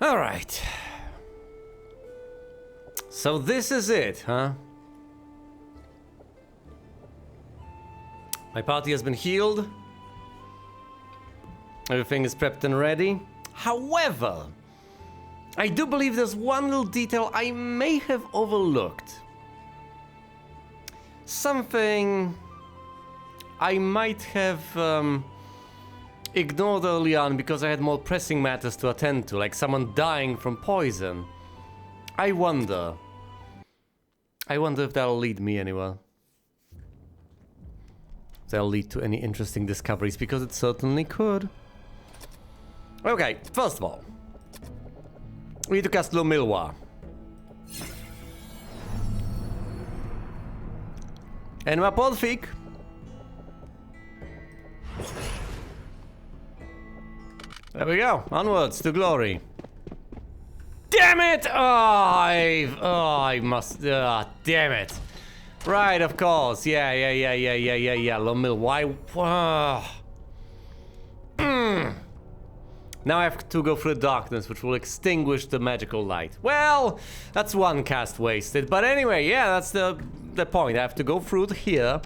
All right. So this is it, huh? My party has been healed. Everything is prepped and ready. However, I do believe there's one little detail I may have overlooked. Something I might have ignored early on because I had more pressing matters to attend to, like someone dying from poison. I wonder if that'll lead me anywhere. That'll lead to any interesting discoveries, because it certainly could. Okay, first of all, we need to cast Lo Milwa. And ma Podfik. There we go, onwards to glory. Damn it! I must, damn it. Right, of course, yeah, Lomil, why? Now I have to go through the darkness, which will extinguish the magical light. Well, that's one cast wasted, but anyway, yeah, that's the point. I have to go through here.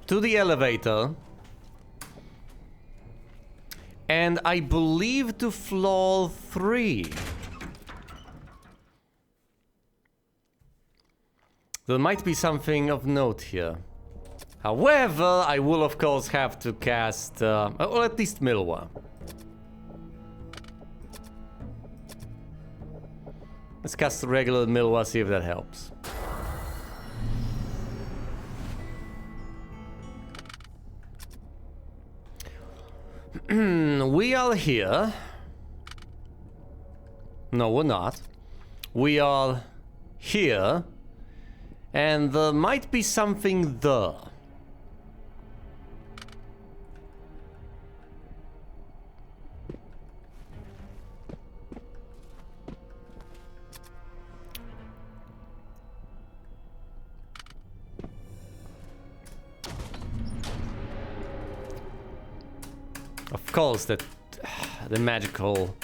To the elevator. And I believe to floor 3. There might be something of note here. However, I will of course have to cast, or at least Milwa. Let's cast the regular Milwa, see if that helps. We are here. No, we're not. We are here. And there might be something there. Of course, that the magical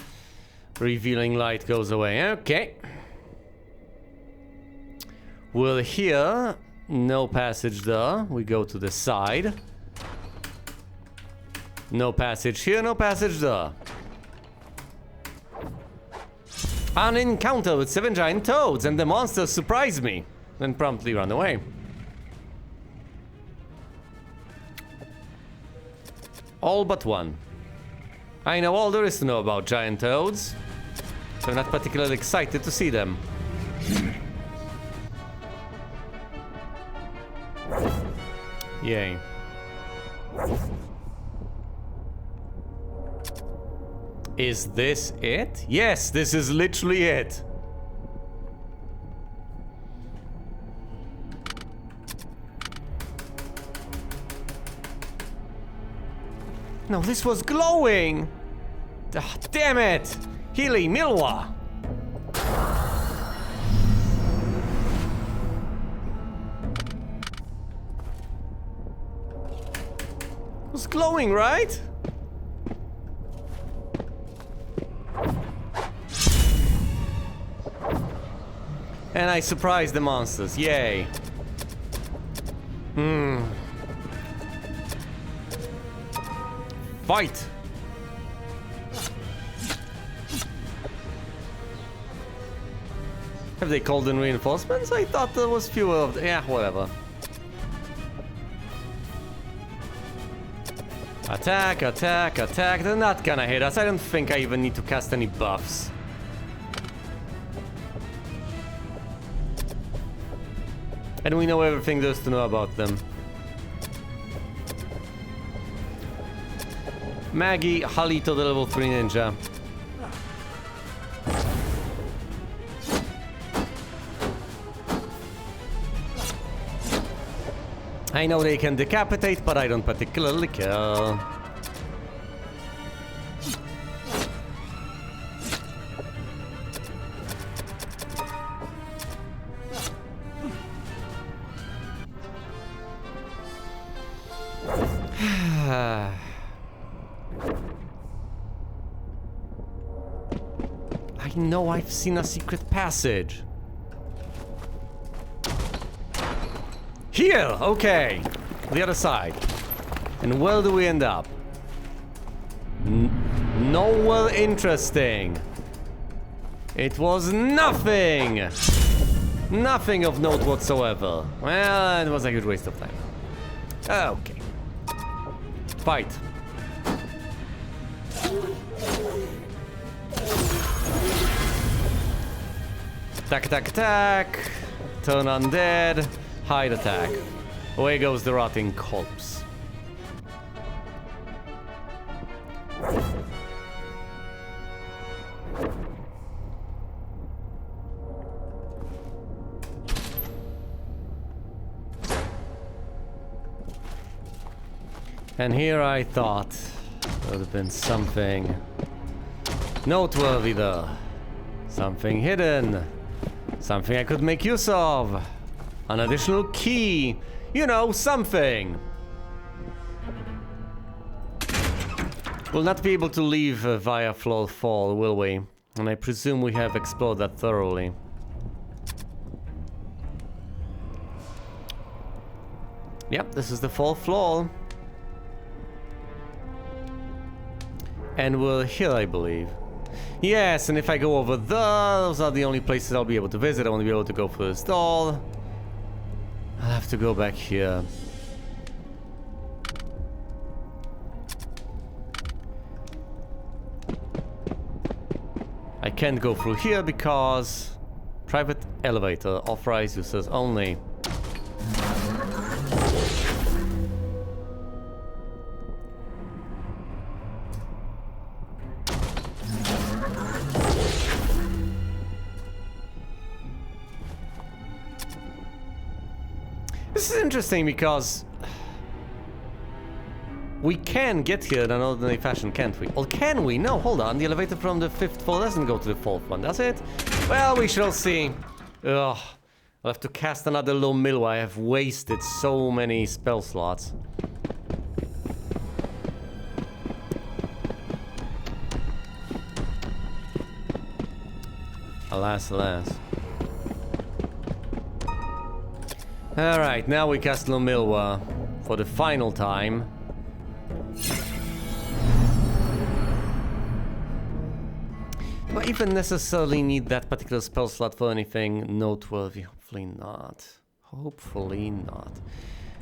revealing light goes away. Okay. We're here. No passage there. We go to the side. No passage here, no passage there. An encounter with 7 giant toads, and the monsters surprise me, then promptly run away. All but one. I know all there is to know about giant toads, so I'm not particularly excited to see them. Yay. Is this it? Yes, this is literally it. No, this was glowing! Ah, damn it! Healy, Milwa! It was glowing, right? And I surprised the monsters, yay. Fight! Have they called in reinforcements? I thought there was fewer of them. Yeah, whatever. Attack, attack, attack. They're not gonna hit us. I don't think I even need to cast any buffs. And we know everything there is to know about them. Maggie, Halito, the level 3 ninja. I know they can decapitate, but I don't particularly care. I know I've seen a secret passage. Here! Okay. The other side. And where do we end up? Nowhere interesting. It was nothing! Nothing of note whatsoever. Well, it was a good waste of time. Okay. Fight. Attack, attack, attack. Turn undead. Hide attack. Away goes the rotting corpse. And here I thought there would have been something noteworthy there. Something hidden. Something I could make use of. An additional key. You know, something. We'll not be able to leave via floor 4, will we? And I presume we have explored that thoroughly. Yep, this is the 4th floor. And we're here, I believe. Yes, and if I go over there, those are the only places I'll be able to visit. I won't be able to go through this door. I'll have to go back here. I can't go through here because private elevator, authorized users only. This is interesting because we can get here in an ordinary fashion, can't we? Or can we? No, hold on. The elevator from the 5th floor doesn't go to the 4th one, does it? Well, we shall see. Ugh. I'll have to cast another low mill. I have wasted so many spell slots. Alas, alas. Alright, now we cast Lomilwa for the final time. Do I even necessarily need that particular spell slot for anything noteworthy? Hopefully not. Hopefully not.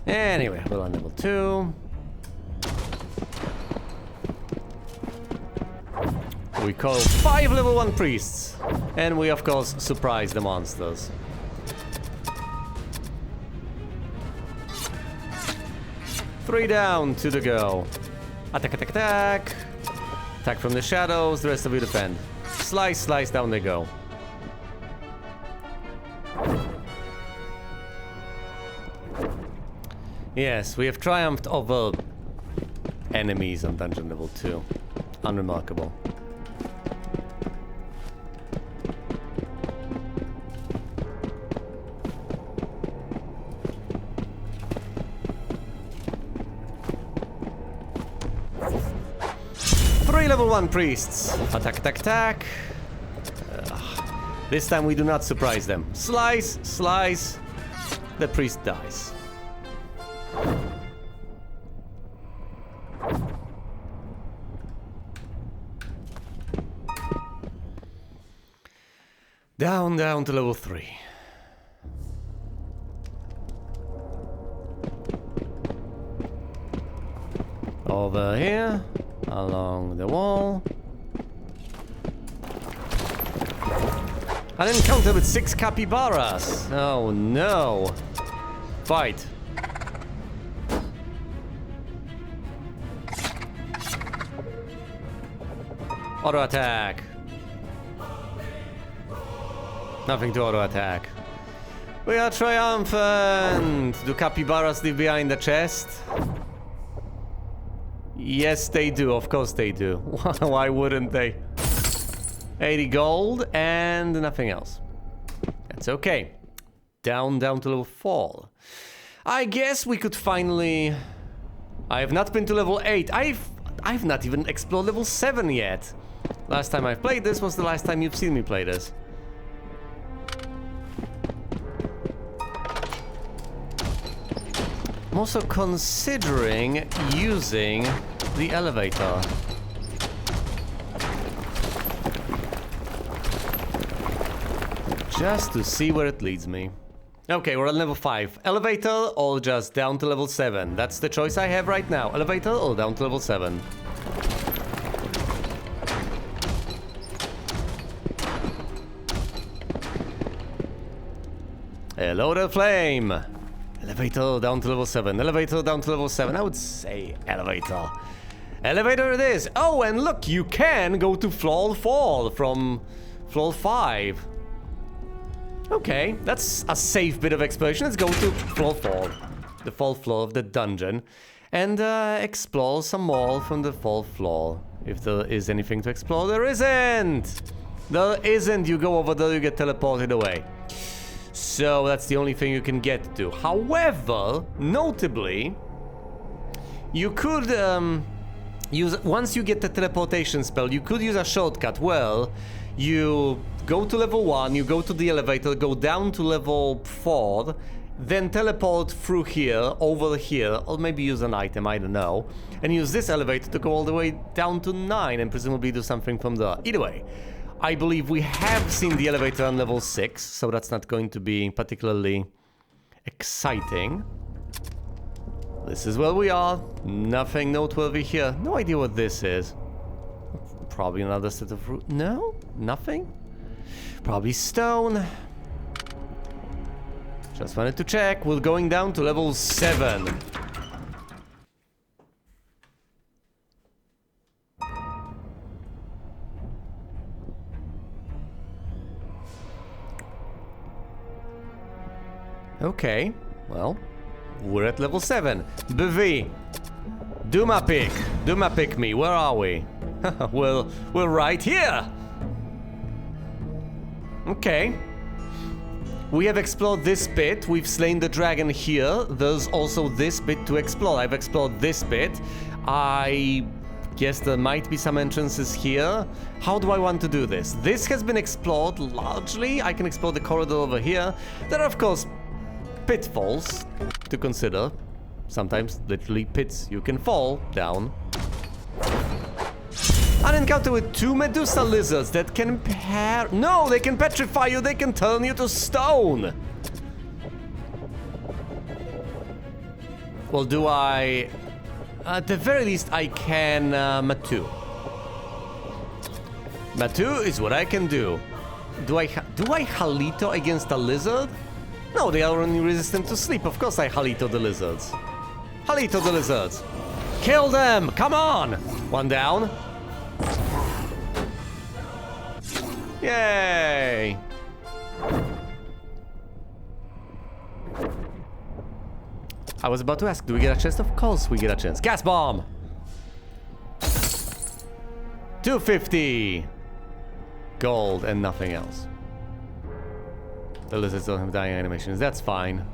Anyway, we're on level 2. We call 5 level 1 priests. And we of course surprise the monsters. Three down, 2 to go. Attack, attack, attack. Attack from the shadows, the rest of you defend. Slice, slice, down they go. Yes, we have triumphed over enemies on dungeon level 2. Unremarkable. Level 1 priests. Attack, attack, attack. This time we do not surprise them. Slice, slice. The priest dies. Down, down to level 3. Over here. Along the wall. An encounter with 6 capybaras. Oh no. Fight. Auto attack. Nothing to auto attack. We are triumphant. Do capybaras live behind the chest? Yes, they do. Of course they do. Why wouldn't they? 80 gold and nothing else. That's okay. Down to level 4. I guess we could finally... I have not been to level 8. I I've not even explored level 7 yet. Last time I've played this was the last time you've seen me play this. I'm also considering using the elevator. Just to see where it leads me. Okay, we're on level 5. Elevator or just down to level 7? That's the choice I have right now. Elevator or down to level 7? Hello there, Flame! Elevator down to level 7. Elevator down to level 7. I would say elevator. Elevator it is. Oh, and look, you can go to floor 4 from floor 5. Okay, that's a safe bit of exploration. Let's go to floor 4, the 4th floor of the dungeon, and explore some more from the 4th floor. If there is anything to explore, there isn't! There isn't! You go over there, you get teleported away. So that's the only thing you can get to. However, notably, you could use, once you get the teleportation spell, you could use a shortcut. Well, you go to level 1, you go to the elevator, go down to level 4, then teleport through here, over here, or maybe use an item, I don't know, and use this elevator to go all the way down to 9 and presumably do something from there. Either way, I believe we have seen the elevator on level 6, so that's not going to be particularly exciting. This is where we are. Nothing noteworthy here. No idea what this is. Probably another set of root. No? Nothing? Probably stone. Just wanted to check. We're going down to level 7. Okay, well, we're at level 7. Bv, Duma pick me, where are we? Well, we're right here! Okay. We have explored this bit, we've slain the dragon here, there's also this bit to explore. I've explored this bit. I guess there might be some entrances here. How do I want to do this? This has been explored largely. I can explore the corridor over here. There are, of course, pitfalls to consider. Sometimes literally pits you can fall down. An encounter with 2 Medusa lizards that can No, they can petrify you, they can turn you to stone! Well, do I... At the very least, I can Matu. Matu is what I can do. Do I Halito against a lizard? No, they are only resistant to sleep. Of course I Halito the lizards. Halito the lizards. Kill them! Come on! One down. Yay! I was about to ask, do we get a chance? Of course we get a chance. Gas bomb! 250 gold and nothing else. The lizards don't have dying animations, that's fine.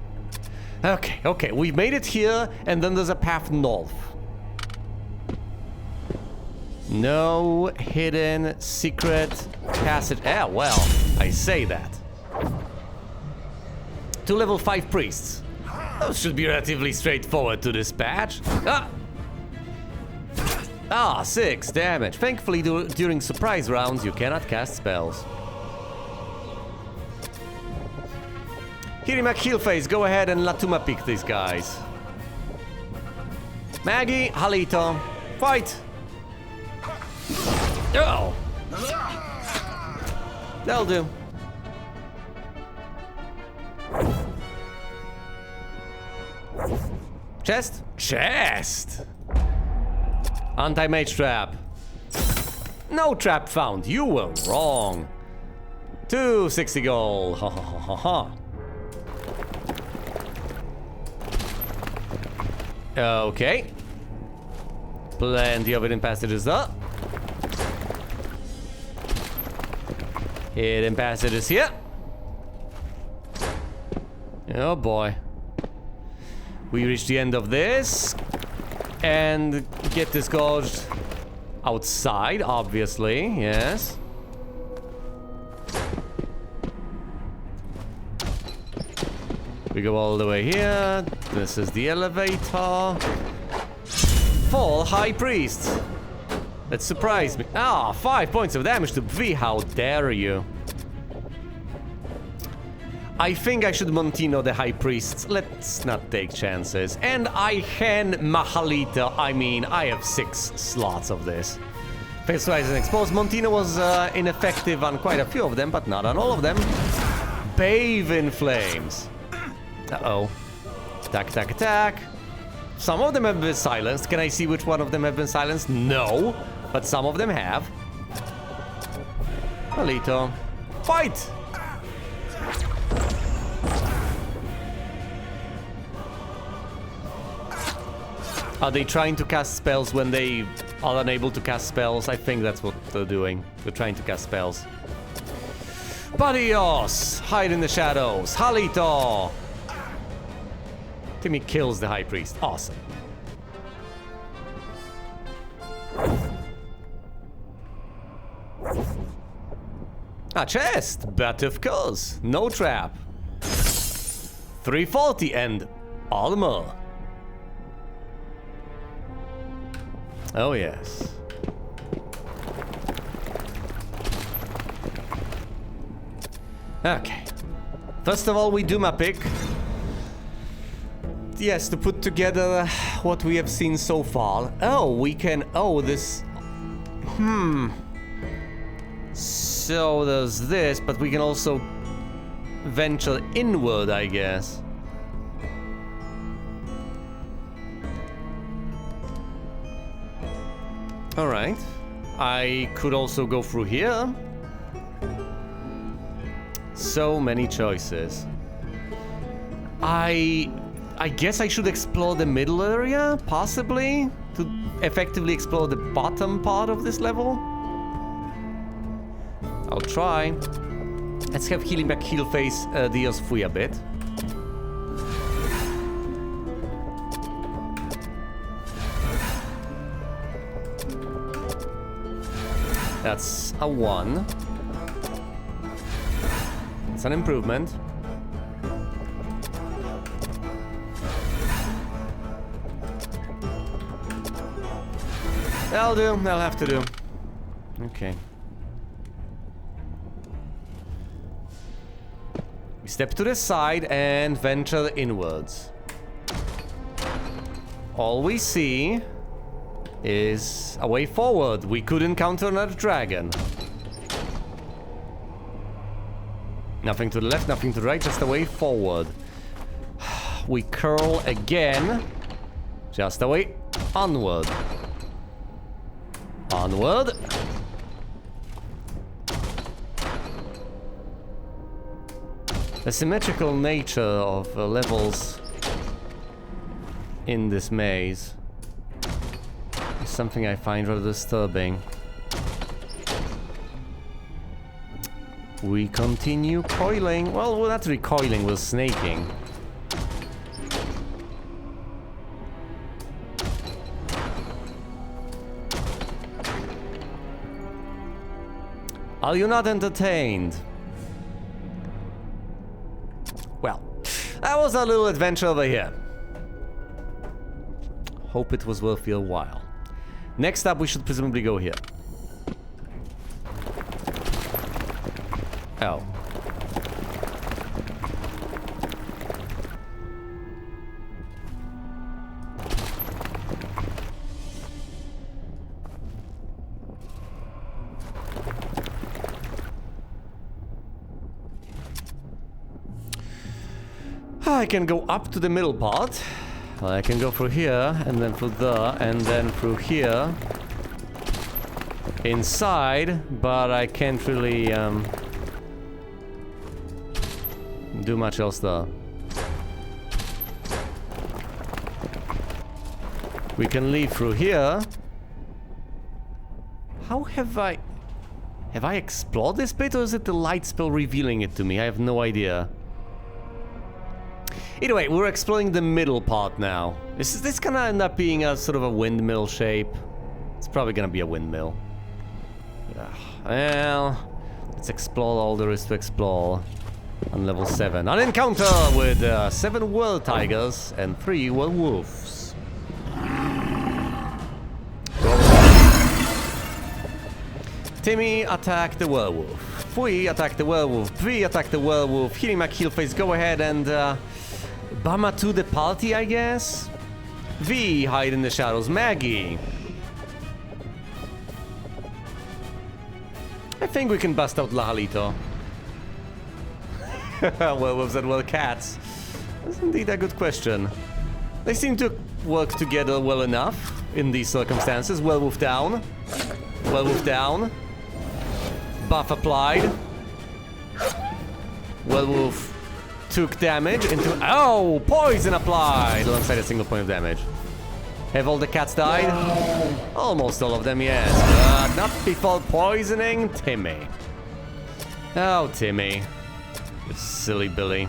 Okay, we've made it here, and then there's a path north. No hidden secret passage. Ah, well, I say that. 2 level 5 priests. Those should be relatively straightforward to dispatch. Ah, 6 damage. Thankfully, during surprise rounds, you cannot cast spells. Kirimak Heelface, go ahead and Latuma pick these guys. Maggie, Halito, fight! Oh! That'll do. Chest? Chest! Anti-mage trap. No trap found. You were wrong. 260 gold. Ha ha ha ha ha. Okay. Plenty of hidden passages up. Hidden passages here. Oh boy. We reach the end of this and get disgorged Outside, obviously, yes. We go all the way here. This is the elevator. Fall High Priest. That surprised me. Ah, 5 points of damage to V. How dare you? I think I should Montino the High Priest. Let's not take chances. And I can Mahalita. I mean, I have 6 slots of this. Face Rise and Expose. Montino was ineffective on quite a few of them, but not on all of them. Bathe in Flames. Uh-oh. Attack, attack, attack. Some of them have been silenced. Can I see which one of them have been silenced? No. But some of them have. Alito. Fight! Are they trying to cast spells when they are unable to cast spells? I think that's what they're doing. They're trying to cast spells. Barrios! Hide in the shadows. Halito! Timmy kills the High Priest. Awesome. A chest! But of course. No trap. 340 and armor. Oh yes. Okay. First of all, we do my pick. Yes, to put together what we have seen so far. Oh, we can... Oh, this... So there's this, but we can also venture inward, I guess. Alright. I could also go through here. So many choices. I guess I should explore the middle area, possibly, to effectively explore the bottom part of this level. I'll try. Let's have Healing Back Heal Face deals free a bit. That's a 1. It's an improvement. That'll do. That'll have to do. Okay. We step to the side and venture inwards. All we see is a way forward. We could encounter another dragon. Nothing to the left, nothing to the right, just a way forward. We curl again. Just a way onward. Onward. The symmetrical nature of levels in this maze is something I find rather disturbing. We continue coiling. Well, we're not recoiling, we're snaking. Are you not entertained? Well, that was a little adventure over here. Hope it was worth your while. Next up, we should presumably go here. Oh. I can go up to the middle part. I can go through here, and then through there, and then through here. Inside, but I can't really, do much else there. We can leave through here. How have I explored this bit, or is it the light spell revealing it to me? I have no idea. Either way, we're exploring the middle part now. This gonna end up being a sort of a windmill shape. It's probably gonna be a windmill. Well, let's explore all there is to explore on level 7. An encounter with 7 world tigers and 3 world wolves. Timmy attack the werewolf. Fui attack the werewolf. V attack the werewolf. Healing Mac Healface, go ahead and Bama to the party, I guess. V hide in the shadows. Maggie. I think we can bust out Lahalito. Werewolves and well cats. That's indeed a good question. They seem to work together well enough in these circumstances. Werewolf down. Werewolf down. Buff applied. Werewolf took damage into... Oh! Poison applied alongside a single point of damage. Have all the cats died? Almost all of them, yes. Not before poisoning Timmy. Oh, Timmy. You silly Billy.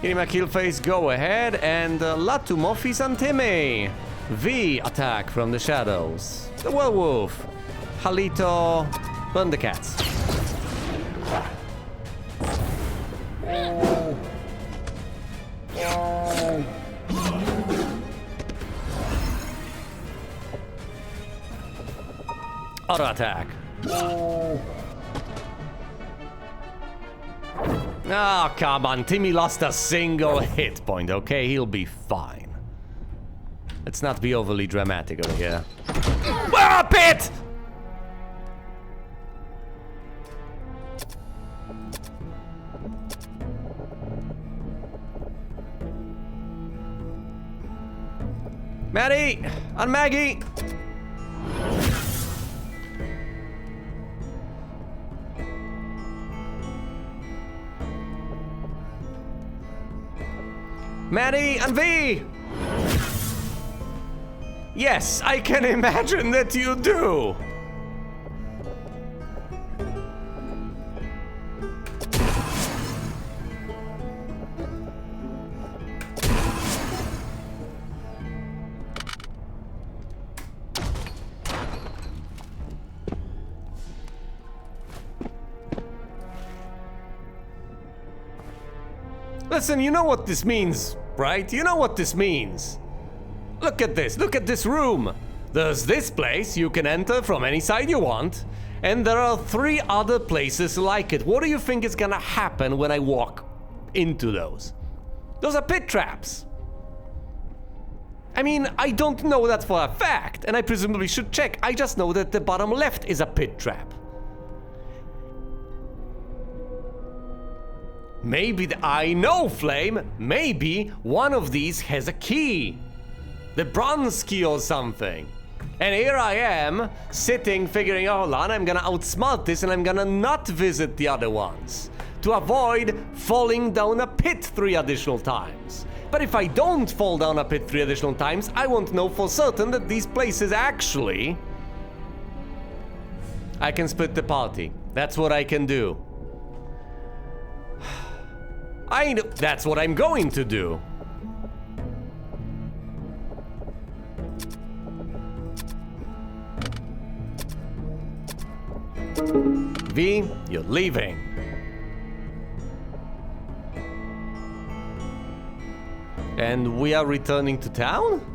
Healing Mac Healface, go ahead and Latu Morphis on Timmy. V attack from the shadows. The werewolf. Halito, burn the cats. Auto attack. Oh, come on. Timmy lost a single hit point, okay? He'll be fine. Let's not be overly dramatic over here. Ah, pit! Maddie! On Maggie! Maddie and V! Yes, I can imagine that you do! Listen, you know what this means, right? You know what this means. Look at this. Look at this room. There's this place you can enter from any side you want. And there are 3 other places like it. What do you think is gonna happen when I walk into those? Those are pit traps. I mean, I don't know that for a fact. And I presumably should check. I just know that the bottom left is a pit trap. Maybe I know, Flame. Maybe one of these has a key. The bronze key or something. And here I am, sitting, figuring, oh, hold on, I'm gonna outsmart this and I'm gonna not visit the other ones. To avoid falling down a pit 3 additional times. But if I don't fall down a pit 3 additional times, I won't know for certain that these places actually... I can split the party. That's what I can do. I know that's what I'm going to do. V, you're leaving. And we are returning to town?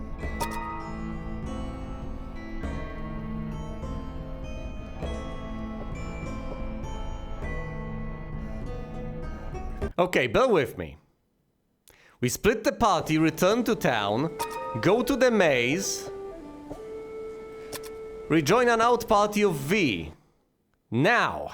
Okay, bear with me. We split the party, return to town, go to the maze, rejoin an out party of V. Now.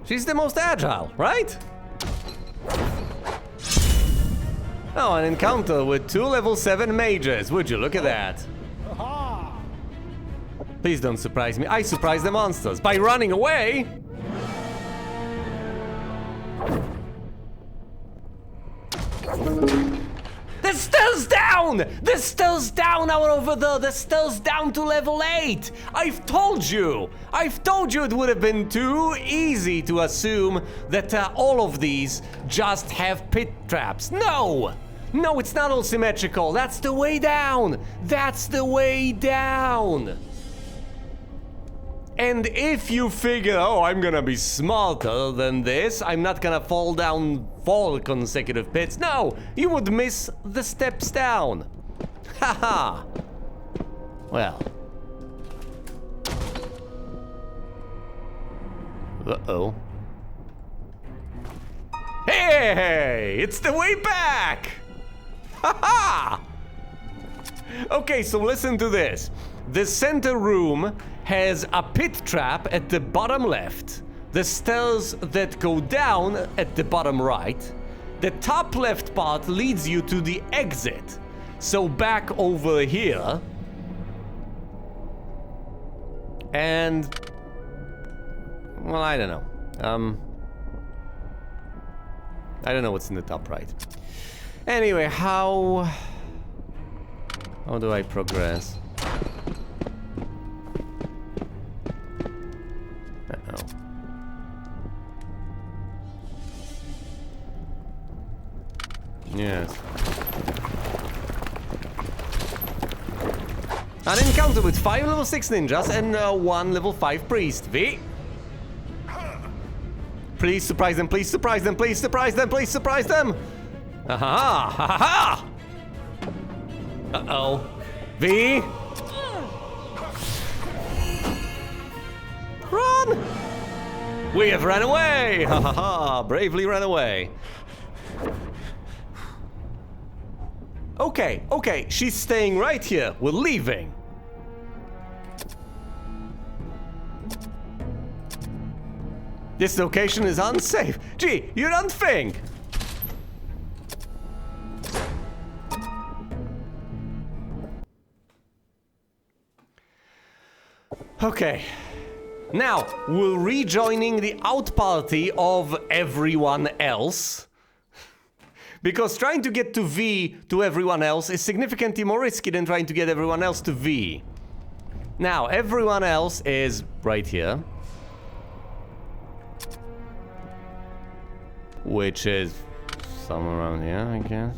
She's the most agile, right? Oh, an encounter with 2 level 7 mages. Would you look at that? Please don't surprise me. I surprise the monsters by running away. The stairs down! The stairs down out over there! The stairs down to level 8! I've told you! I've told you it would have been too easy to assume that all of these just have pit traps. No! No, it's not all symmetrical. That's the way down! That's the way down! And if you figure, oh, I'm gonna be smarter than this, I'm not gonna fall down 4 consecutive pits. No, you would miss the steps down. Haha. Well. Uh-oh. Hey, it's the way back! Haha! Okay, so listen to this. The center room has a pit trap at the bottom left, the stairs that go down at the bottom right. The top left part leads you to the exit. So back over here. And well, I don't know. I don't know what's in the top right. Anyway, how do I progress? Uh-oh. Yes. An encounter with 5 level 6 ninjas and 1 level 5 priest. V. Please surprise them, please surprise them, please surprise them, please surprise them! Aha! Ha ha! Uh-oh. V! Run! We have run away! Ha ha ha! Bravely ran away. Okay, okay, she's staying right here. We're leaving. This location is unsafe. Gee, you don't think? Okay. Now, we're rejoining the out party of everyone else. Because trying to get to V to everyone else is significantly more risky than trying to get everyone else to V. Now, everyone else is right here. Which is somewhere around here, I guess.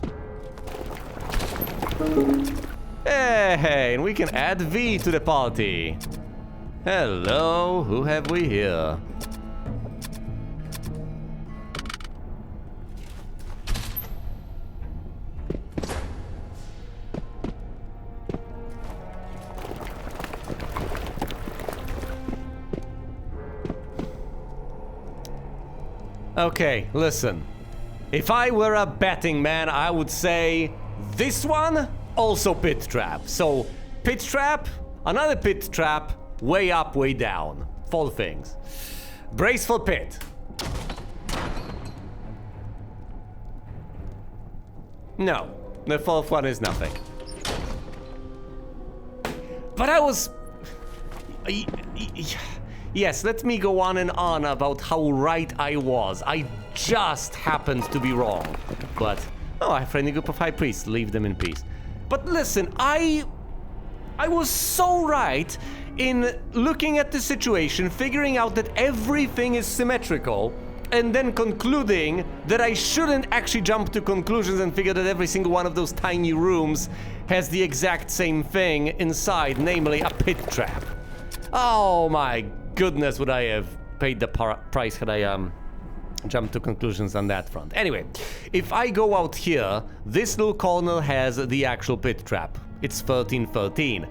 Hey, and we can add V to the party. Hello, who have we here? Okay, listen. If I were a betting man, I would say this one, also pit trap. So, pit trap, another pit trap, way up, way down. 4 things. Brace for pit. No, the 4th one is nothing. But I was... Yes, let me go on and on about how right I was. I just happened to be wrong. But, oh, I have a friendly group of high priests. Leave them in peace. But listen, I was so right in looking at the situation, figuring out that everything is symmetrical, and then concluding that I shouldn't actually jump to conclusions and figure that every single one of those tiny rooms has the exact same thing inside, namely a pit trap. Oh my goodness, would I have paid the price had I jumped to conclusions on that front. Anyway, if I go out here, this little corner has the actual pit trap. It's 1313.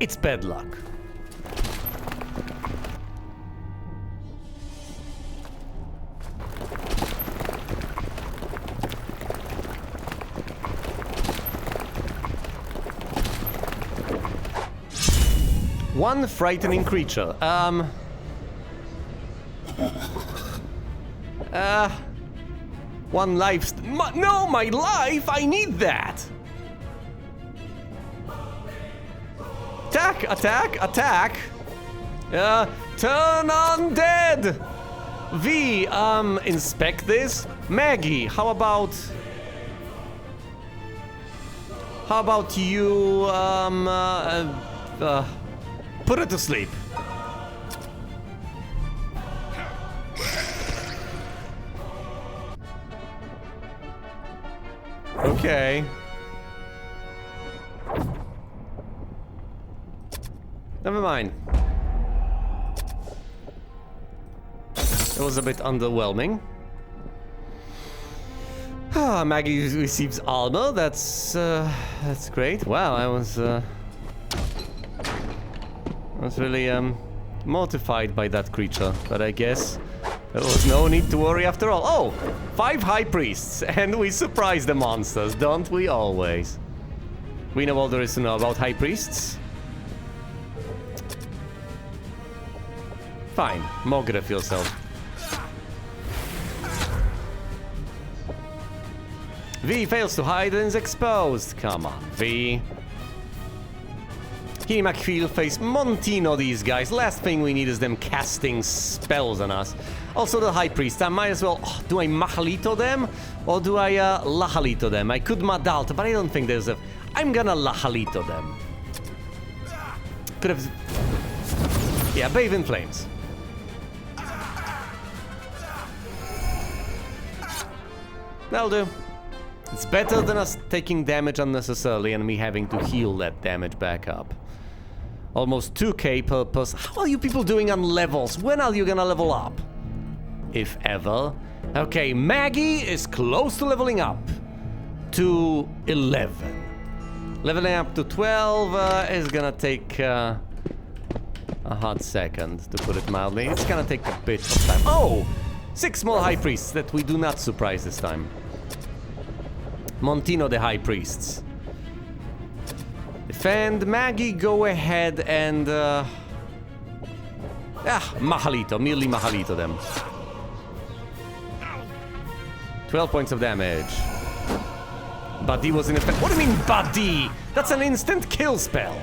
It's bad luck. One frightening creature. One life. No, my life! I need that! Attack! Attack! Attack! Turn undead! V, inspect this. Maggie, how about... How about you, put her to sleep. Okay. Never mind. It was a bit underwhelming. Ah, Maggie receives armor. That's great. Wow, I was really mortified by that creature, but I guess there was no need to worry after all. Oh, 5 high priests, and we surprise the monsters, don't we always? We know all there is to know about high priests. Fine, Mogre yourself. V fails to hide and is exposed. Come on, V. He McFeel face Montino, these guys. Last thing we need is them casting spells on us. Also the High Priest. I might as well... Oh, do I Mahalito them? Or do I Lahalito them? I could Madalta, but I don't think there's a... I'm gonna Lahalito them. Could have... Yeah, bathe in flames. That'll do. It's better than us taking damage unnecessarily and me having to heal that damage back up. Almost 2k per person. How are you people doing on levels? When are you gonna level up? If ever. Okay, Maggie is close to leveling up to 11. Leveling up to 12 is gonna take a hot second, to put it mildly. It's gonna take a bit of time. Oh! 6 more High Priests that we do not surprise this time. Montino the High Priests. Defend, Maggie, go ahead and... Mahalito, merely Mahalito them. 12 points of damage. Buddy was in effect. What do you mean, Buddy? That's an instant kill spell.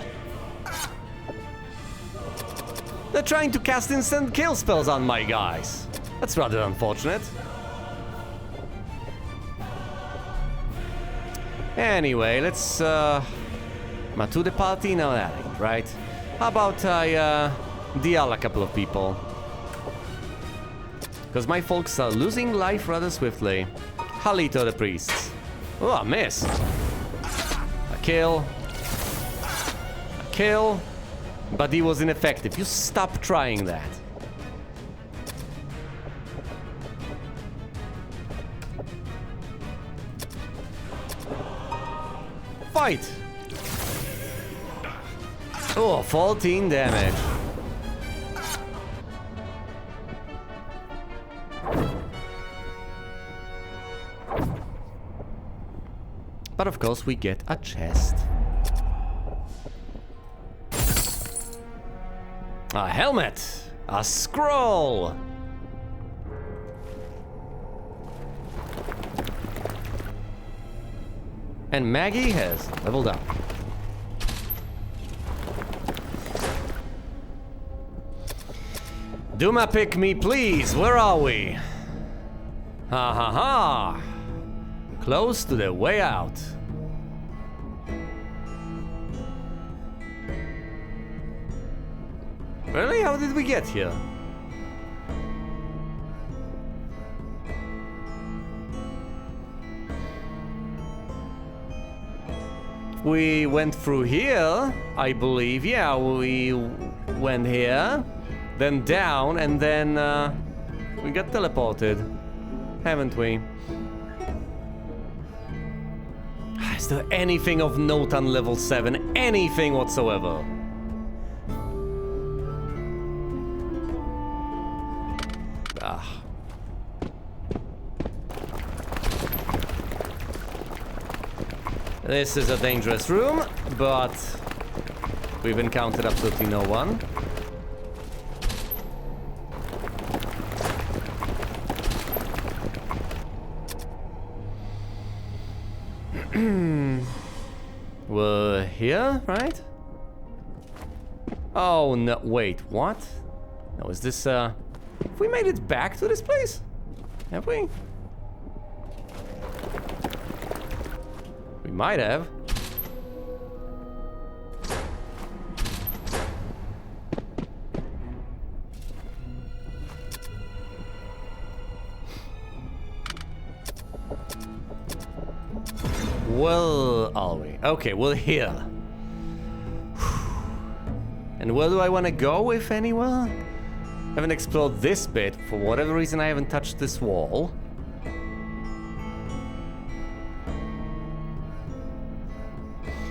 They're trying to cast instant kill spells on my guys. That's rather unfortunate. Anyway, let's to the party? No, that ain't right. How about I deal a couple of people? Because my folks are losing life rather swiftly. Halito the priests. Oh, a miss. A kill. A kill. But he was ineffective. You stop trying that. Fight! Oh, 14 damage. But of course we get a chest. A helmet! A scroll! And Maggie has leveled up. Duma, pick me, please. Where are we? Ha ha ha. Close to the way out. Really? How did we get here? We went through here, I believe. Yeah, we went here, then down, and then we got teleported, haven't we? Is there anything of note on level 7? Anything whatsoever? Ah. This is a dangerous room, but we've encountered absolutely no one. We're here, right? Oh, no, wait, what? No, is this, have we made it back to this place? Have we? We might have. Where are we? Okay, we're here. And where do I want to go, if anywhere? Haven't explored this bit. For whatever reason, I haven't touched this wall.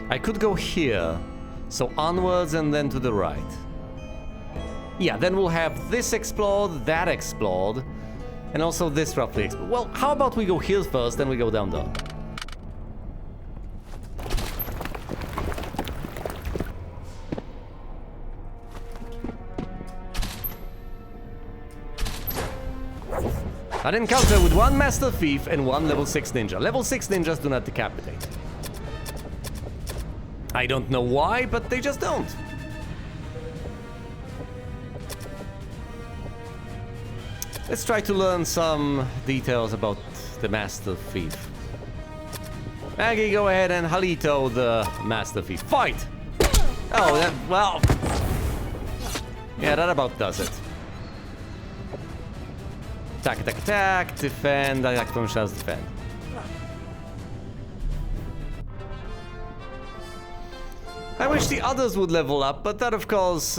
I could go here. So onwards and then to the right. Yeah, then we'll have this explored, that explored, and also this roughly explored. Well, how about we go here first, then we go down there. An encounter with one Master Thief and one level 6 ninja. Level 6 ninjas do not decapitate. I don't know why, but they just don't. Let's try to learn some details about the Master Thief. Maggie, go ahead and Halito the Master Thief. Fight! Oh, that, well... yeah, that about does it. Attack, attack, attack, defend, attack from shells, defend. I wish the others would level up, but that of course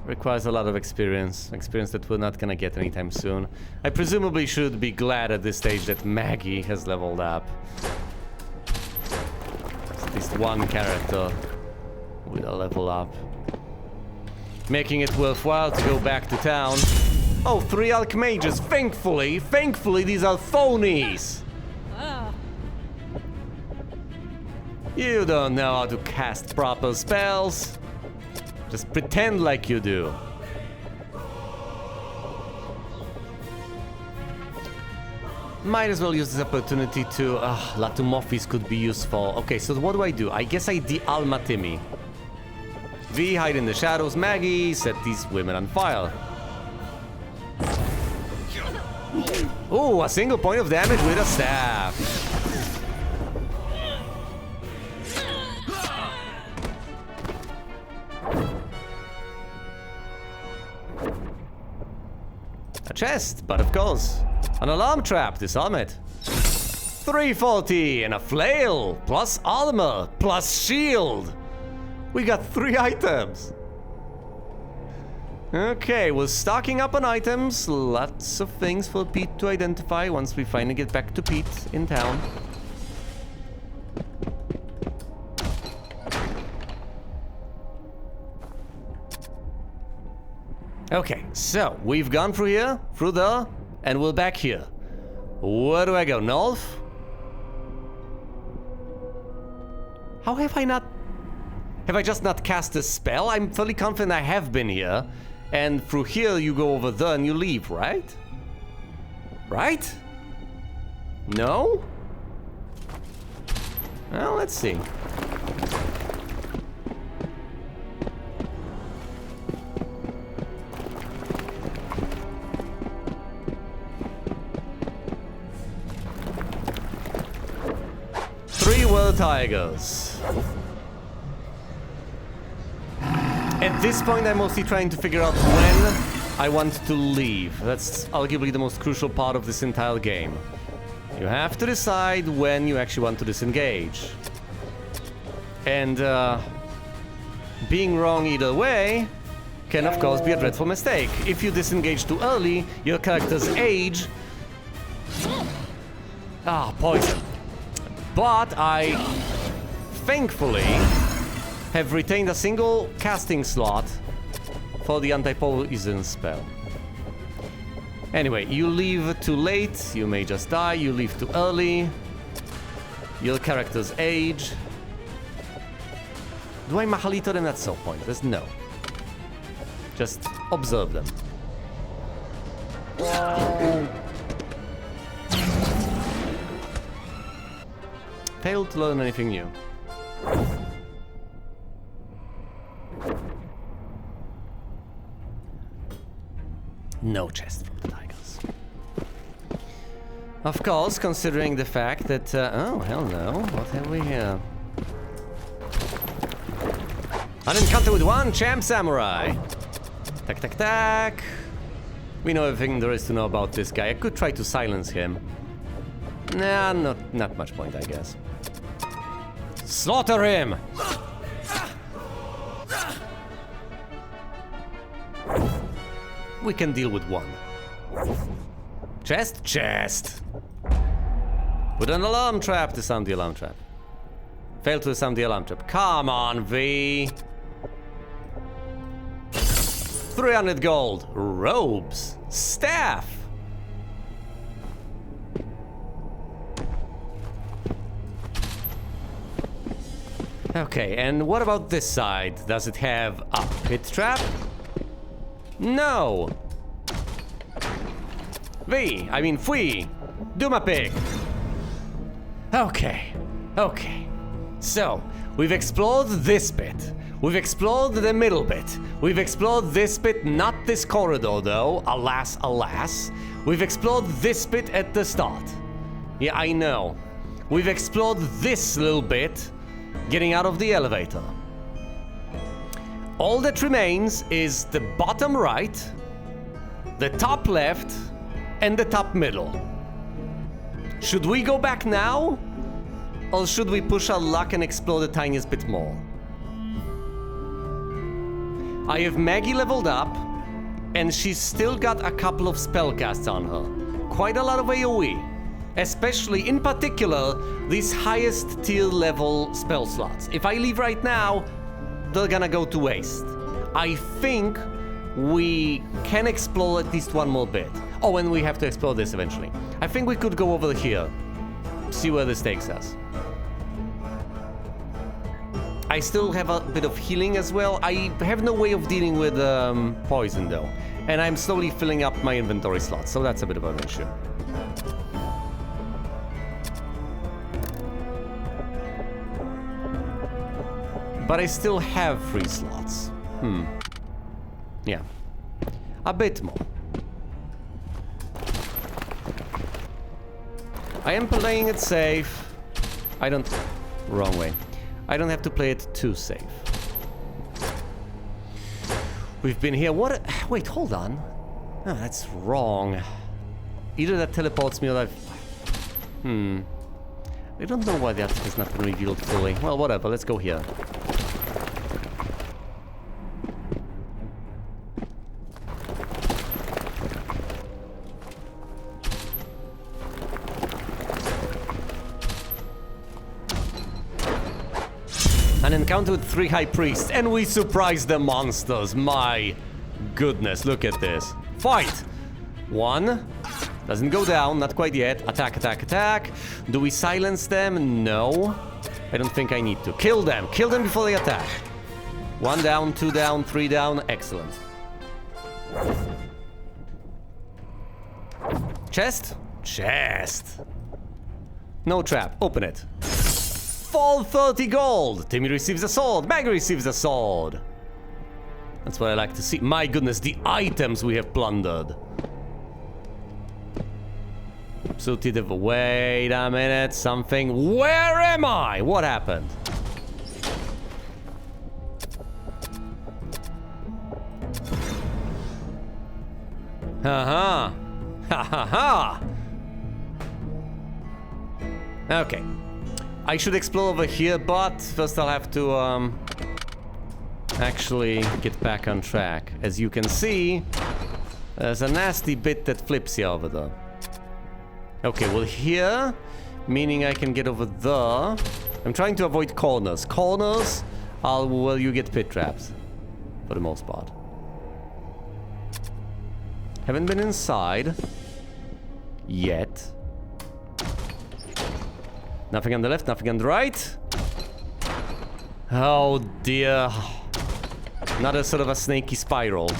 requires a lot of experience. Experience that we're not gonna get anytime soon. I presumably should be glad at this stage that Maggie has leveled up. There's at least one character with a level up. Making it worthwhile to go back to town. Oh, 3 Archmages. Thankfully, these are phonies. You don't know how to cast proper spells. Just pretend like you do. Might as well use this opportunity to... Latumorphis could be useful. Okay, so what do? I guess I de-Alma Timmy. V, hide in the shadows. Maggie, set these women on fire. Ooh, a single point of damage with a staff. A chest, but of course. An alarm trap, disarm it. 340 and a flail, plus armor, plus shield. We got 3 items. Okay, we're stocking up on items. Lots of things for Pete to identify once we finally get back to Pete in town. Okay, so we've gone through here, through there, and we're back here. Where do I go? North? How have I not... have I just not cast a spell? I'm fully confident I have been here. And through here you go over there and you leave, right? Right? No? Well, let's see. Three World Tigers. At this point, I'm mostly trying to figure out when I want to leave. That's arguably the most crucial part of this entire game. You have to decide when you actually want to disengage. And being wrong either way can of course be a dreadful mistake. If you disengage too early, your character's age... poison. But I, thankfully, have retained a single casting slot for the anti-poison spell. Anyway, you leave too late, you may just die. You leave too early, your character's age. Do I Mahalito them at some point? There's no. Just observe them. Failed to learn anything new. No chest from the tigers. Of course, considering the fact that... oh, hell no. What have we here? An encounter with one champ samurai. Tack, tack, tack. We know everything there is to know about this guy. I could try to silence him. Nah, not much point, I guess. Slaughter him! We can deal with one. Chest? Chest! Put an alarm trap to sound the alarm trap. Fail to sound the alarm trap. Come on, V! 300 gold. Robes. Staff. Okay, and what about this side? Does it have a pit trap? No. Fui. Do my pig. Okay. So, we've explored this bit. We've explored the middle bit. We've explored this bit, not this corridor though, alas, alas. We've explored this bit at the start. Yeah, I know. We've explored this little bit, getting out of the elevator. All that remains is the bottom right, the top left, and the top middle. Should we go back now? Or should we push our luck and explore the tiniest bit more? I have Maggie leveled up, and she's still got a couple of spellcasts on her. Quite a lot of AoE. Especially, in particular, these highest tier level spell slots. If I leave right now, they're gonna go to waste. I think we can explore at least one more bit. Oh, and we have to explore this eventually. I think we could go over here. See where this takes us. I still have a bit of healing as well. I have no way of dealing with poison though. And I'm slowly filling up my inventory slots, so that's a bit of an issue. But I still have 3 slots. Yeah. A bit more. I am playing it safe. Wrong way. I don't have to play it too safe. We've been here. Wait, hold on. No, that's wrong. Either that teleports me or I don't know why that has not been revealed fully. Well, whatever. Let's go here. An encounter with 3 high priests, and we surprised the monsters. My goodness, look at this. Fight! 1. Doesn't go down, not quite yet. Attack, attack, attack. Do we silence them? No. I don't think I need to. Kill them before they attack. 1 down, 2 down, 3 down. Excellent. Chest? Chest. No trap. Open it. Fall 30 gold. Timmy receives a sword. Maggie receives a sword. That's what I like to see. My goodness, the items we have plundered. Wait a minute. Something. Where am I? What happened? Ha ha. Okay. I should explore over here, but first I'll have to actually get back on track. As you can see, there's a nasty bit that flips here over there. Okay, well here, meaning I can get over there. I'm trying to avoid corners. Corners, well, you get pit traps, for the most part. Haven't been inside yet. Nothing on the left, nothing on the right. Oh dear. Another sort of a snaky spiral.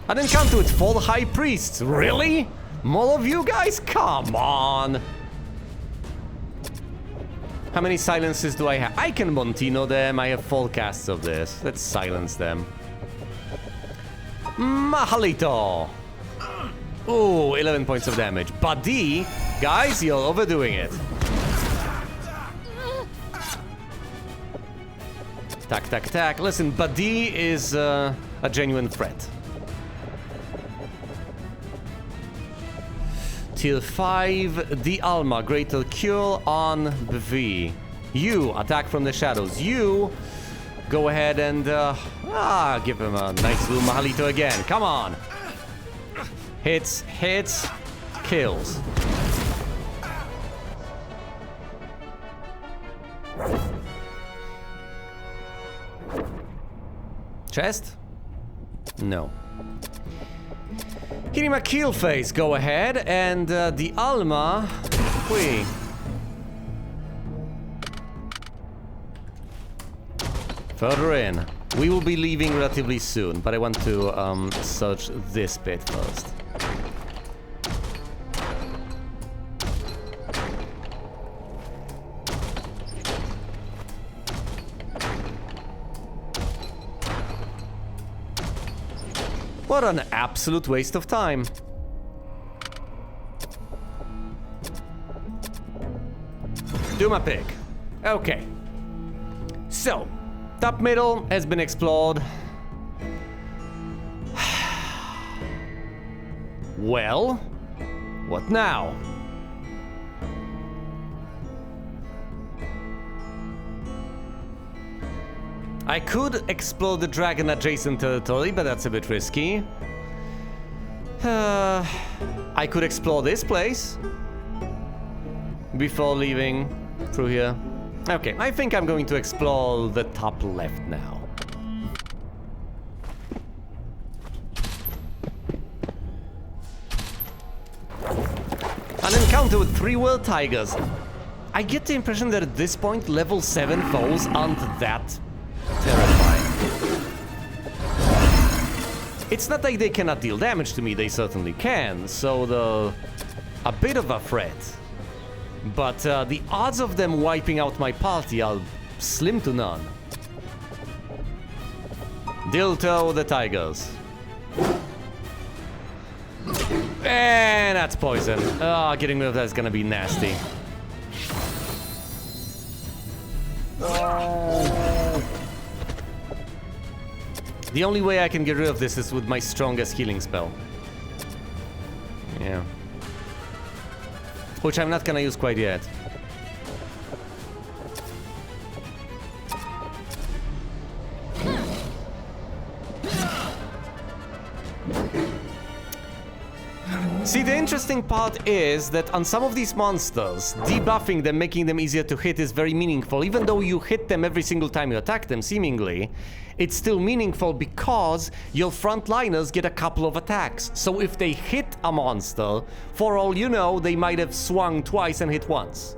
An encounter with 4 high priests. Really? More of you guys? Come on. How many silences do I have? I can Montino them. I have full casts of this. Let's silence them. Mahalito. Ooh, 11 points of damage. Buddy, guys, you're overdoing it. Attack, attack, attack. Listen, Buddy is a genuine threat. Till 5, the Alma, Greater Cure on V. You, attack from the shadows. You, go ahead and, give him a nice little Mahalito again. Come on. Hits, hits, kills. Chest? No. Hitting a kill phase, go ahead, and the Alma, whee. Further in. We will be leaving relatively soon, but I want to search this bit first. What an absolute waste of time. Do my pick. Okay. So, top middle has been explored. Well, what now? I could explore the dragon adjacent territory, but that's a bit risky. I could explore this place before leaving through here. Okay, I think I'm going to explore the top left now. An encounter with 3 world tigers. I get the impression that at this point, level 7 foes aren't that terrifying. It's not like they cannot deal damage to me, they certainly can, so a bit of a threat. But the odds of them wiping out my party are slim to none. Dilto the tigers. And that's poison. Oh, getting rid of that is gonna be nasty. The only way I can get rid of this is with my strongest healing spell. Yeah. Which I'm not gonna use quite yet. See, the interesting part is that on some of these monsters, debuffing them, making them easier to hit is very meaningful. Even though you hit them every single time you attack them, seemingly, it's still meaningful because your frontliners get a couple of attacks. So if they hit a monster, for all you know, they might have swung twice and hit once.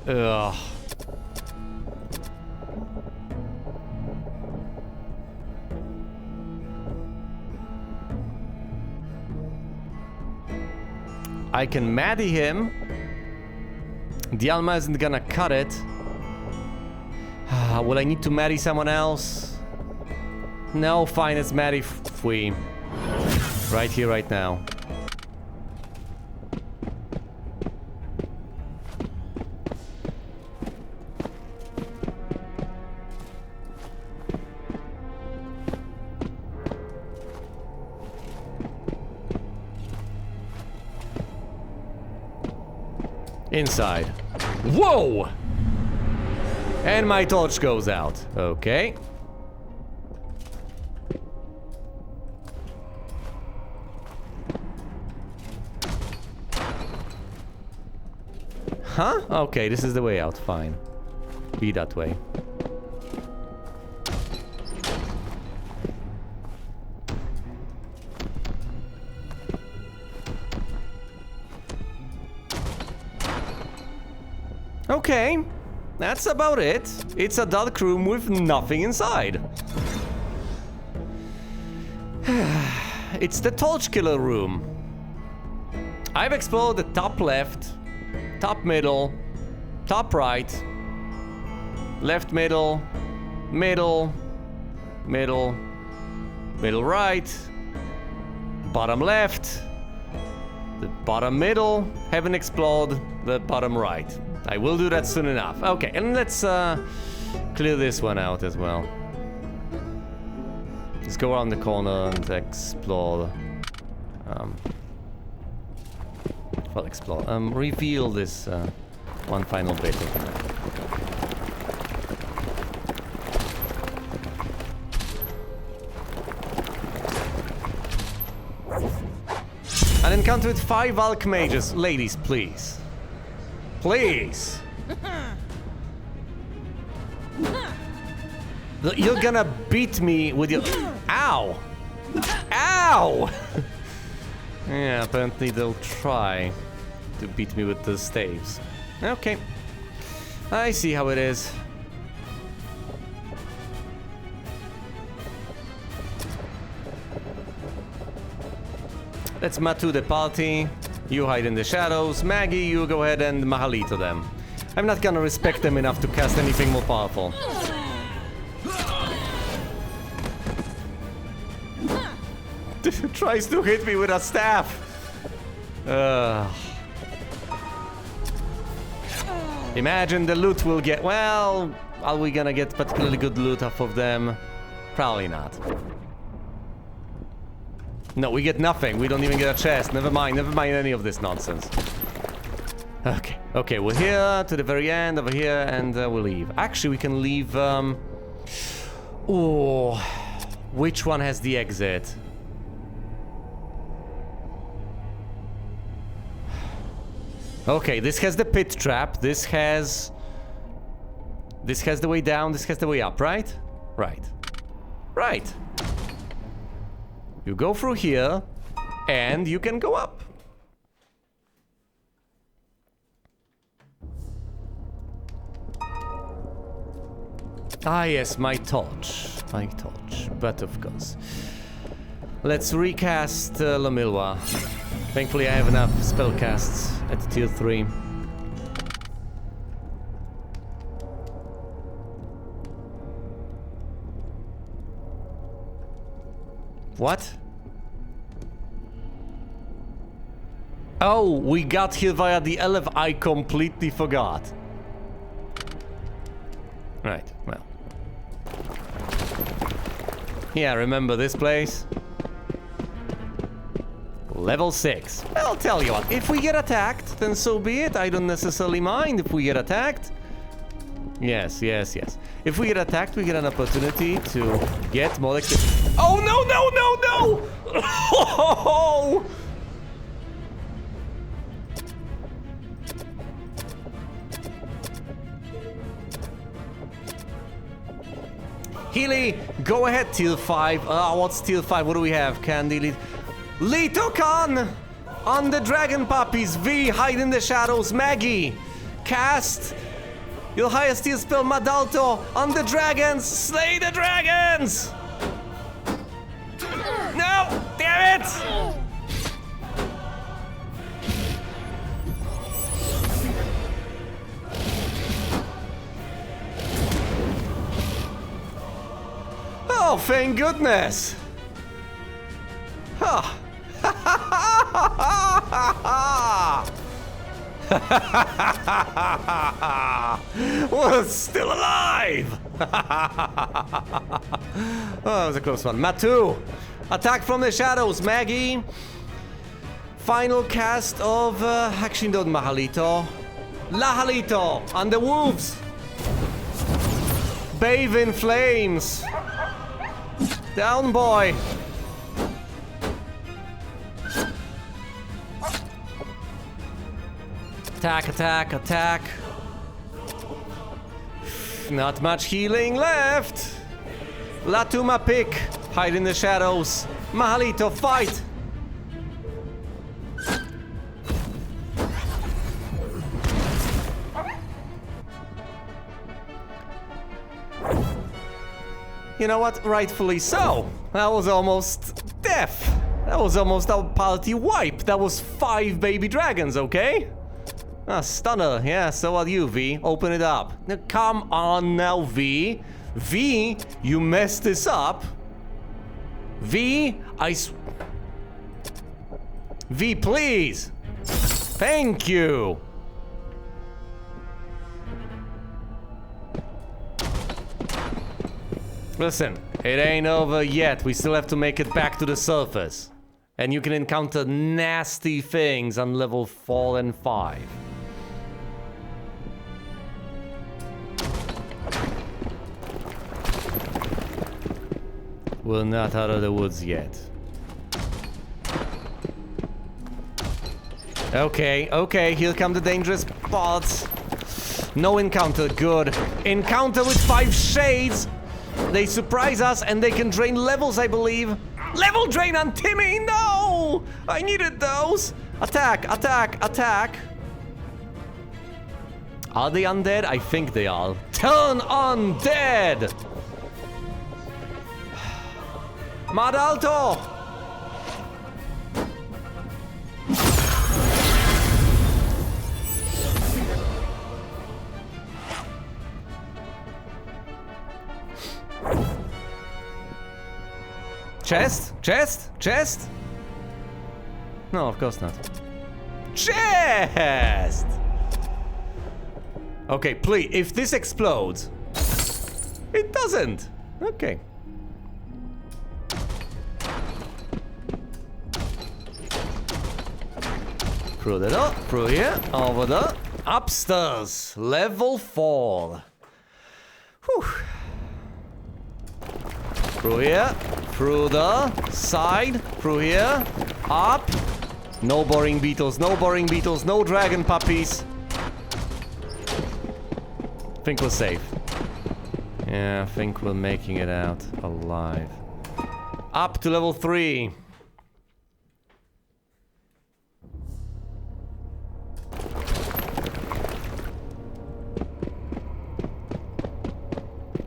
Ugh. I can Maddie him. The Alma isn't gonna cut it. Will I need to Maddie someone else? No, fine, it's Maddie Fui. Right here, right now. Inside. Whoa! And my torch goes out. Okay. Huh? Okay, this is the way out. Fine. Be that way. Okay, that's about it. It's a dark room with nothing inside. It's the torch killer room. I've explored the top left, top middle, top right, left middle, middle, middle, middle right, bottom left, the bottom middle, haven't explored the bottom right. I will do that soon enough. Okay, and let's clear this one out as well. Let's go around the corner and explore. Well, explore. Reveal this one final bit. An encounter with 5 Alchemages. Ladies, please. Please! You're gonna beat me with your... Ow! Ow! Yeah, apparently they'll try to beat me with the staves. Okay. I see how it is. Let's Matu the party. You hide in the shadows. Maggie, you go ahead and Mahalito them. I'm not gonna respect them enough to cast anything more powerful. Tries to hit me with a staff. Imagine the loot we'll get. Well, are we gonna get particularly good loot off of them? Probably not. No, we get nothing. We don't even get a chest. Never mind any of this nonsense. Okay, okay, we're here to the very end over here, and we'll leave. Actually, we can leave. Oh, which one has the exit? Okay, this has the pit trap. This has the way down. This has the way up, right? Right. Right. You go through here, and you can go up. Ah, yes, my torch. My torch. But of course. Let's recast Lamilwa. Thankfully, I have enough spellcasts at tier 3. What? Oh, we got here via the Elf. I completely forgot. Right, well. Yeah, remember this place? Level 6. I'll tell you what, if we get attacked, then so be it. I don't necessarily mind if we get attacked. Yes, yes, yes. If we get attacked, we get an opportunity to get more experience. Oh, no, no, no, no! Oh! Healy, go ahead, Teal 5. What's Teal 5? What do we have? Candy, Litokan! On the dragon puppies. V, hide in the shadows. Maggie, cast your highest steel spell, Madalto, on the dragons. Slay the dragons! No! Damn it! Oh, thank goodness! Huh. Was still alive! Oh, that was a close one. Matu! Attack from the shadows, Maggie! Final cast of... actually, not Mahalito. Lahalito! On the wolves! Bathe in flames! Down, boy! Attack, attack, attack. Not much healing left. Latuma pick. Hide in the shadows. Mahalito, fight! You know what? Rightfully so. That was almost death. That was almost a party wipe. That was 5 baby dragons, okay? Ah, stunner. Yeah, so are you, V. Open it up. Now, come on now, V. V, you messed this up. V, V, please. Thank you. Listen, it ain't over yet. We still have to make it back to the surface. And you can encounter nasty things on level 4 and 5. We're not out of the woods yet. Okay, okay, here come the dangerous parts. No encounter, good. Encounter with 5 shades. They surprise us and they can drain levels, I believe. Level drain on Timmy, no! I needed those. Attack, attack, attack. Are they undead? I think they are. Turn undead! Madalto! Chest? Chest? Chest? No, of course not. Chest! Okay, please, if this explodes... It doesn't. Okay. Through the door, through here, over there. Upstairs, level 4. Whew. Through here, through the side, through here, up. No boring beetles, no boring beetles, no dragon puppies. Think we're safe. Yeah, I think we're making it out alive. Up to level 3.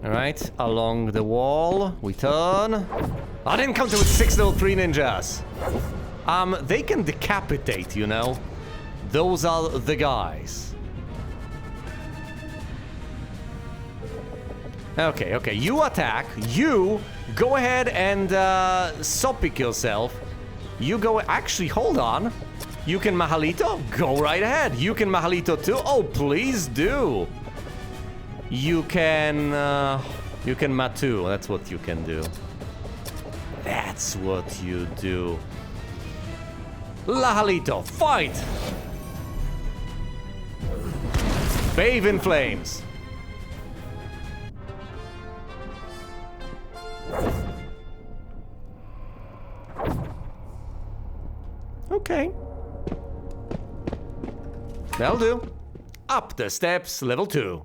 Alright, along the wall, we turn. An encounter with 6 level 3 ninjas. They can decapitate, you know. Those are the guys. Okay, okay, you attack. You go ahead and sopic yourself. You go, actually, hold on. You can Mahalito? Go right ahead. You can Mahalito too? Oh, please do. You can Matu, that's what you can do. That's what you do. Lahalito, fight! Bathe in flames. Okay. That'll do. Up the steps, level 2.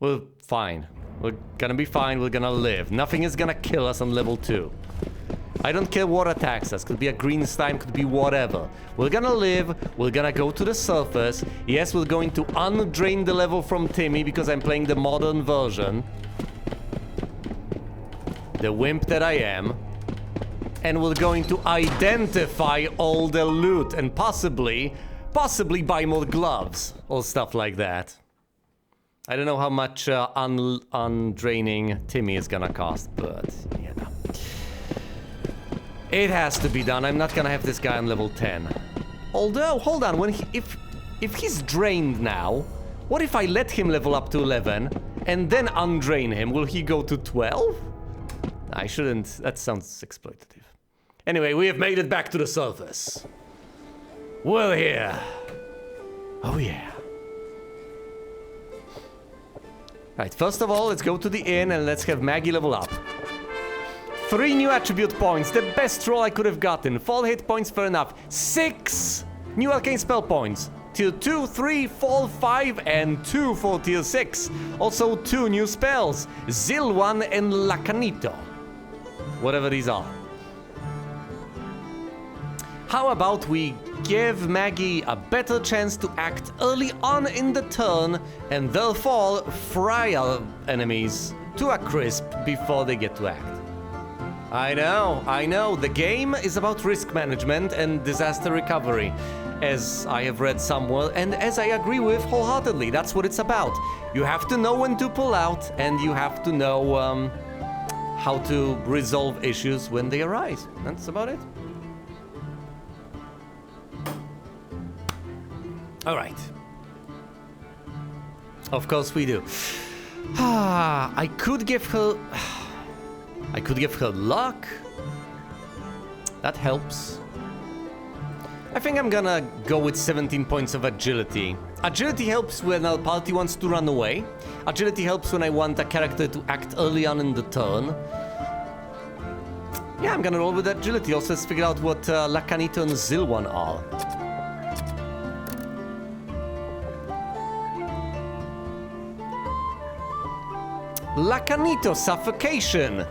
We're fine. We're gonna be fine. We're gonna live. Nothing is gonna kill us on level 2. I don't care what attacks us. Could be a green slime, could be whatever. We're gonna live. We're gonna go to the surface. Yes, we're going to undrain the level from Timmy because I'm playing the modern version. The wimp that I am. And we're going to identify all the loot and possibly buy more gloves or stuff like that. I don't know how much undraining Timmy is gonna cost, but you know. It has to be done. I'm not gonna have this guy on level 10. Although, hold on, if he's drained now, what if I let him level up to 11 and then undrain him? Will he go to 12? I shouldn't. That sounds exploitative. Anyway, we have made it back to the surface. We're here. Oh yeah. Right, first of all, let's go to the inn and let's have Maggie level up. 3 new attribute points, the best roll I could have gotten. 4 hit points, fair enough. 6 new arcane spell points. Tier 2, 3, 4, 5, and 2 for tier 6. Also 2 new spells. Zilwan and Lacanito. Whatever these are. How about we give Maggie a better chance to act early on in the turn and therefore fry our enemies to a crisp before they get to act. I know, the game is about risk management and disaster recovery, as I have read somewhere and as I agree with wholeheartedly. That's what it's about. You have to know when to pull out and you have to know how to resolve issues when they arise. That's about it. All right. Of course we do. I could give her... I could give her luck. That helps. I think I'm gonna go with 17 points of agility. Agility helps when our party wants to run away. Agility helps when I want a character to act early on in the turn. Yeah, I'm gonna roll with agility. Also, let's figure out what Lacanito and Zilwan are. Lacanito, suffocation.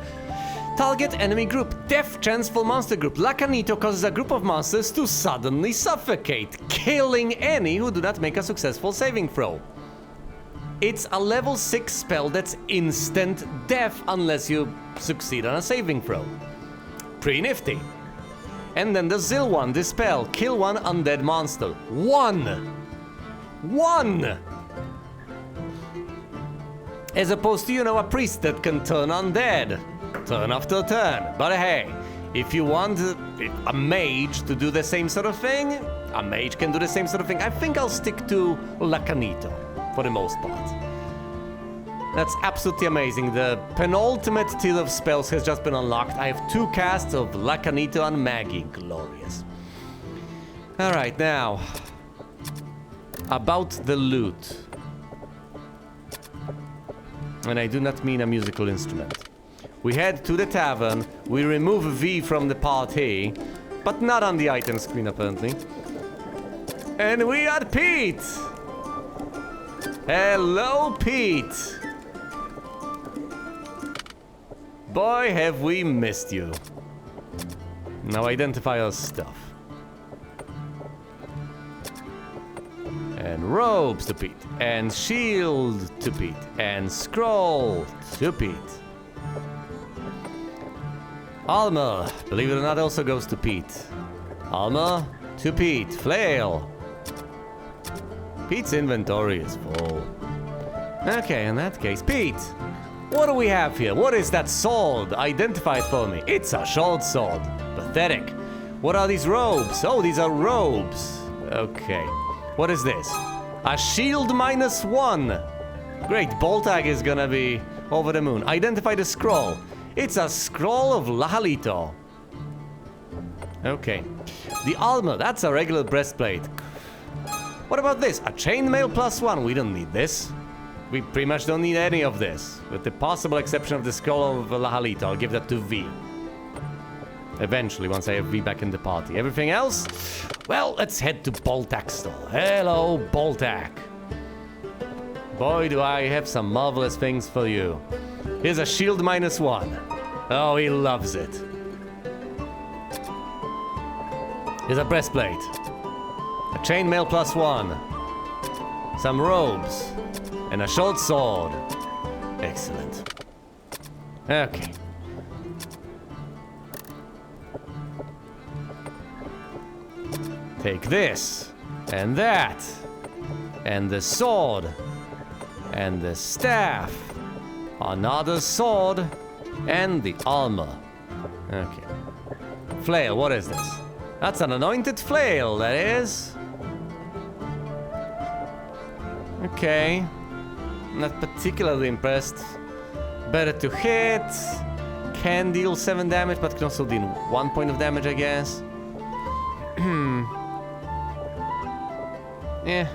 Target enemy group. Death chance for monster group. Lacanito causes a group of monsters to suddenly suffocate, killing any who do not make a successful saving throw. It's a level 6 spell that's instant death unless you succeed on a saving throw. Pretty nifty. And then the Zilwan, dispel, kill one undead monster. One! As opposed to, you know, a priest that can turn undead. Turn after turn. But hey, if you want a mage to do the same sort of thing, a mage can do the same sort of thing. I think I'll stick to Lacanito for the most part. That's absolutely amazing. The penultimate tier of spells has just been unlocked. I have 2 casts of Lacanito and Maggie. Glorious. Alright, now. About the loot. And I do not mean a musical instrument. We head to the tavern, we remove V from the party, but not on the item screen apparently. And we are Pete! Hello, Pete! Boy, have we missed you. Now identify our stuff. And robes to Pete, and shield to Pete, and scroll to Pete. Armor, believe it or not, also goes to Pete. Armor to Pete. Flail. Pete's inventory is full. Okay, in that case, Pete, what do we have here? What is that sword? Identify it for me. It's a short sword. Pathetic. What are these robes? Oh, these are robes. Okay. What is this? A shield -1. Great, Boltag is gonna be over the moon. Identify the scroll. It's a scroll of Lahalito. Okay. The armor, that's a regular breastplate. What about this? A chainmail +1. We don't need this. We pretty much don't need any of this. With the possible exception of the scroll of Lahalito, I'll give that to V. Eventually, once I have V back in the party. Everything else? Well, let's head to Boltak's store. Hello, Boltak. Boy, do I have some marvelous things for you. Here's a shield -1. Oh, he loves it. Here's a breastplate. A chainmail +1. Some robes. And a short sword. Excellent. Okay. Take this. And that. And the sword. And the staff. Another sword. And the armor. Okay. Flail, what is this? That's an anointed flail, that is. Okay. Not particularly impressed. Better to hit. Can deal 7 damage, but can also deal 1 point of damage, I guess. Yeah.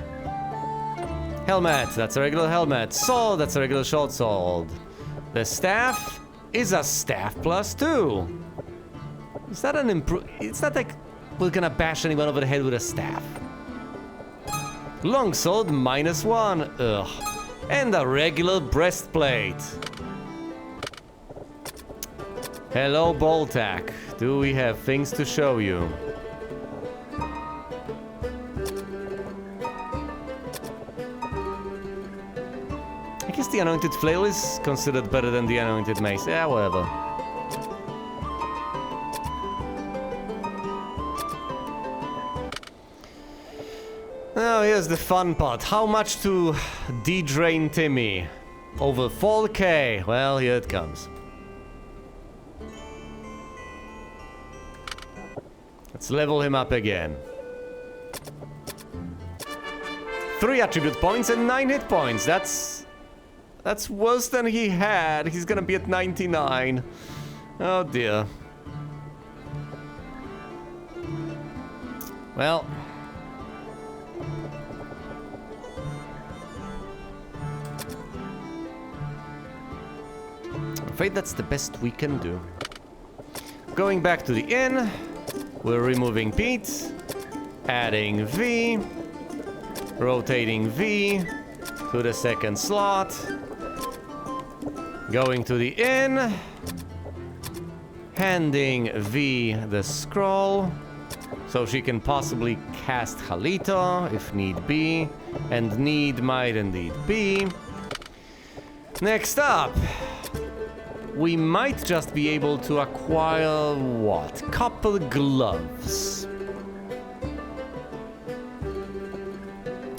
Helmet, that's a regular helmet. Sword, that's a regular short sword. The staff is a staff +2. Is that an It's not like we're gonna bash anyone over the head with a staff. Longsword -1. Ugh. And a regular breastplate. Hello, Boltak. Do we have things to show you? I guess the anointed flail is considered better than the anointed mace. Yeah, whatever. Now here's the fun part. How much to de-drain Timmy? Over 4K. Well, here it comes. Let's level him up again. 3 attribute points and 9 hit points. That's That's worse than he had. He's gonna be at 99. Oh dear. Well. I'm afraid that's the best we can do. Going back to the inn. We're removing Pete. Adding V. Rotating V to the second slot. Going to the inn. Handing V the scroll. So she can possibly cast Halito if need be. And need might indeed be. Next up. We might just be able to acquire what? Couple gloves.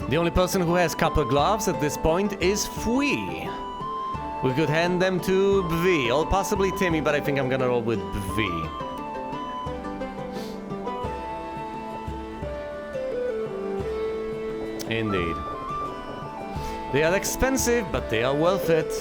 The only person who has copper gloves at this point is Fui. We could hand them to Bvi, or possibly Timmy, but I think I'm gonna roll with Bvi. Indeed. They are expensive, but they are worth it.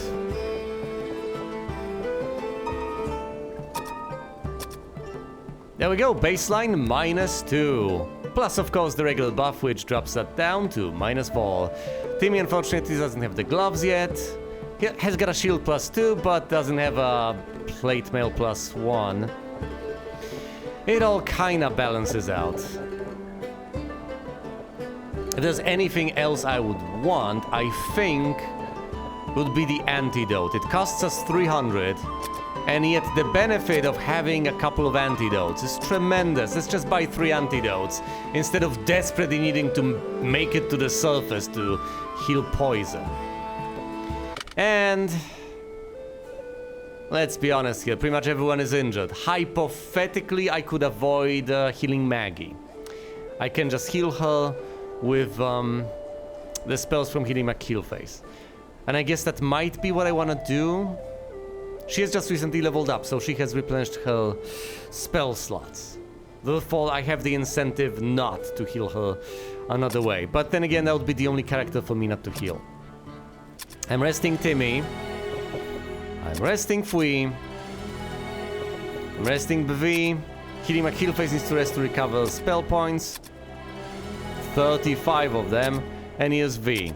There we go, baseline -2. Plus, of course, the regular buff, which drops that down to -4. Timmy, unfortunately, doesn't have the gloves yet. He has got a shield +2, but doesn't have a plate mail +1. It all kinda balances out. If there's anything else I would want, I think would be the antidote. It costs us 300. And yet the benefit of having a couple of antidotes is tremendous. Let's just buy 3 antidotes instead of desperately needing to make it to the surface to heal poison. And let's be honest here, pretty much everyone is injured. Hypothetically, I could avoid healing Maggie. I can just heal her with the spells from healing McKeelface. And I guess that might be what I want to do. She has just recently leveled up, so she has replenished her spell slots. Therefore, I have the incentive not to heal her another way. But then again, that would be the only character for me not to heal. I'm resting Timmy. I'm resting Fui. I'm resting Bvi. Healing McKeelface needs to rest to recover spell points. 35 of them. And here's V.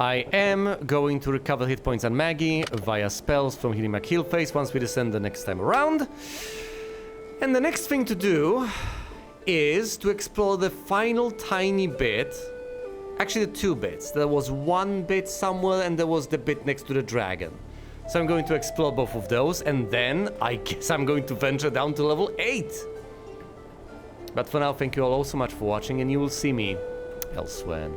I am going to recover hit points on Maggie via spells from Healing McKeelface once we descend the next time around. And the next thing to do is to explore the final tiny bit. Actually, the 2 bits. There was 1 bit somewhere and there was the bit next to the dragon. So I'm going to explore both of those, and then I guess I'm going to venture down to level 8. But for now, thank you all so much for watching, and you will see me elsewhere.